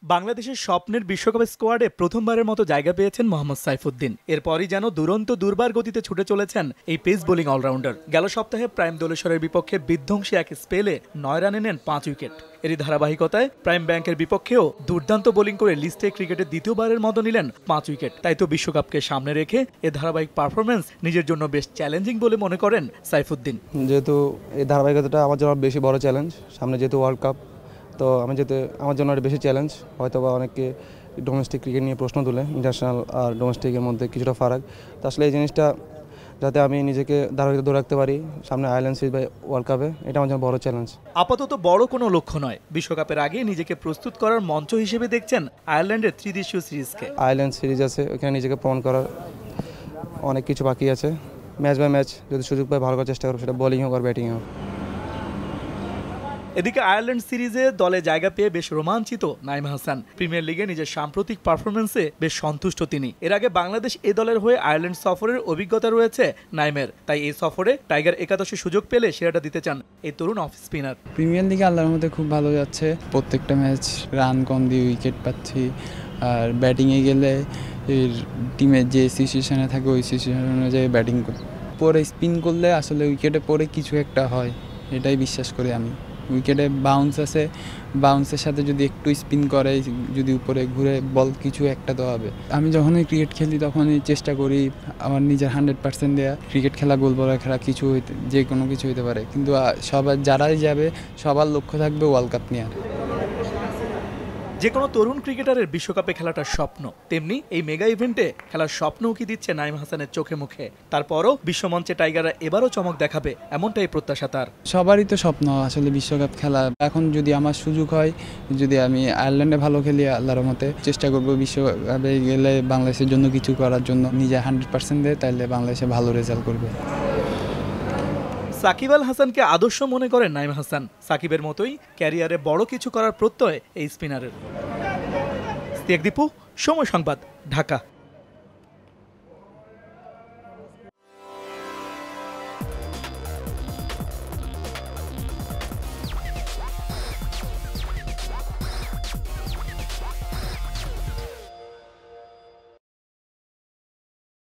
বাংলাদেশের স্বপ্নের বিশ্বকাপ স্কোয়াডে প্রথমবারের মতো জায়গা পেয়েছেন মোহাম্মদ সাইফুদ্দিন। এরপরই যেন দুরন্ত দুর্বার গতিতে ছুটে চলেছেন এই পেস বোলিং অলরাউন্ডার। গেল সপ্তাহে প্রাইম দোলেশ্বরের বিপক্ষে বিধ্বংসী এক স্পেলে ৯ রানে নেন ৫ উইকেট। এরই ধারাবাহিকতায় প্রাইম ব্যাংকের বিপক্ষেও দুর্দান্ত বোলিং করে লিস্টে ক্রিকেটে দ্বিতীয়বারের মতো নিলেন ৫ উইকেট। তাই তো বিশ্বকাপকে সামনে রেখে এ ধারাবাহিক পারফরমেন্স নিজের জন্য বেশ চ্যালেঞ্জিং বলে মনে করেন সাইফুদ্দিন। যেহেতু এই ধারাবাহিকতাটা আমার জন্য বেশি বড় চ্যালেঞ্জ, সামনে যেহেতু ওয়ার্ল্ড কাপ, তো আমার জন্য একটা বেশি চ্যালেঞ্জ। হয়তো বা অনেকে ডোমেস্টিক ক্রিকেট নিয়ে প্রশ্ন তুলে, ইন্টারন্যাশনাল আর ডোমেস্টিকের মধ্যে কিছুটা ফারাক। তো আসলে এই জিনিসটা যাতে আমি নিজেকে ধারাবাহিকতা ধরে রাখতে পারি সামনে আয়ারল্যান্ড সিরিজ বা ওয়ার্ল্ড কাপে, এটা আমার জন্য বড় চ্যালেঞ্জ। আপাতত বড় কোনো লক্ষ্য নয়, বিশ্বকাপের আগে নিজেকে প্রস্তুত করার মঞ্চ হিসেবে দেখছেন আয়ারল্যান্ডের ত্রিদেশীয় সিরিজকে। আয়ারল্যান্ড সিরিজ আছে, ওখানে নিজেকে প্রমাণ করার অনেক কিছু বাকি আছে। ম্যাচ বাই ম্যাচ যদি সুযোগ পাই ভালো করার চেষ্টা করবো, সেটা বোলিং হোক আর ব্যাটিং হোক। এদিকে আয়ারল্যান্ড সিরিজে দলে জায়গা পেয়ে বেশ রোমাঞ্চিত নাইম হাসান। প্রিমিয়ার লিগে নিজের সাম্প্রতিক পারফরমেন্সে বেশ সন্তুষ্ট তিনি। এর আগে বাংলাদেশ এ দলের হয়ে আয়ারল্যান্ড সফরের অভিজ্ঞতা রয়েছে নাইমের, তাই এই সফরে টাইগার একাদশে সুযোগ পেলে সেটা দিতে চান এই তরুণ অফ স্পিনার। প্রিমিয়ার লিগে আল্লাহর মধ্যে খুব ভালো যাচ্ছে, প্রত্যেকটা ম্যাচ রান কম দিয়ে উইকেট পাচ্ছি। আর ব্যাটিংয়ে গেলে টিমের যে সিচুয়েশনে থাকে ওই সিচুয়েশন অনুযায়ী ব্যাটিং পরে স্পিন করলে আসলে উইকেটে পরে কিছু একটা হয়, এটাই বিশ্বাস করি আমি। উইকেটে বাউন্স আছে, বাউন্সের সাথে যদি একটু স্পিন করে, যদি উপরে ঘুরে বল কিছু একটা তো হবে। আমি যখনই ক্রিকেট খেলি তখনই চেষ্টা করি আমার নিজের 100% দেওয়া। ক্রিকেট খেলা, গোল বলার খেলা কিছু হইতে, যে কোনো কিছু হইতে পারে, কিন্তু সবার যারাই যাবে সবার লক্ষ্য থাকবে ওয়ার্ল্ড কাপ নেওয়ার। যে কোনো তরুণ ক্রিকেটারের বিশ্বকাপে খেলাটার স্বপ্ন, তেমনি এই মেগা ইভেন্টে খেলার স্বপ্নও কি দিচ্ছে নাইম হাসানের চোখে মুখে। তারপরও বিশ্বমঞ্চে টাইগাররা এবারও চমক দেখাবে, এমনটাই প্রত্যাশা তার। সবারই তো স্বপ্ন আসলে বিশ্বকাপ খেলা। এখন যদি আমার সুযোগ হয়, যদি আমি আয়ারল্যান্ডে ভালো খেলি, আল্লাহর মতে চেষ্টা করবো বিশ্বকাপে গেলে বাংলাদেশের জন্য কিছু করার জন্য। নিজে 100% দেয়, তাহলে বাংলাদেশে ভালো রেজাল্ট করবে। সাকিব আল হাসানকে আদর্শ মনে করেন নাইম হাসান। সাকিবের মতোই ক্যারিয়ারে বড় কিছু করার প্রত্যয় এই স্পিনারের। দীপু, সময় সংবাদ, ঢাকা।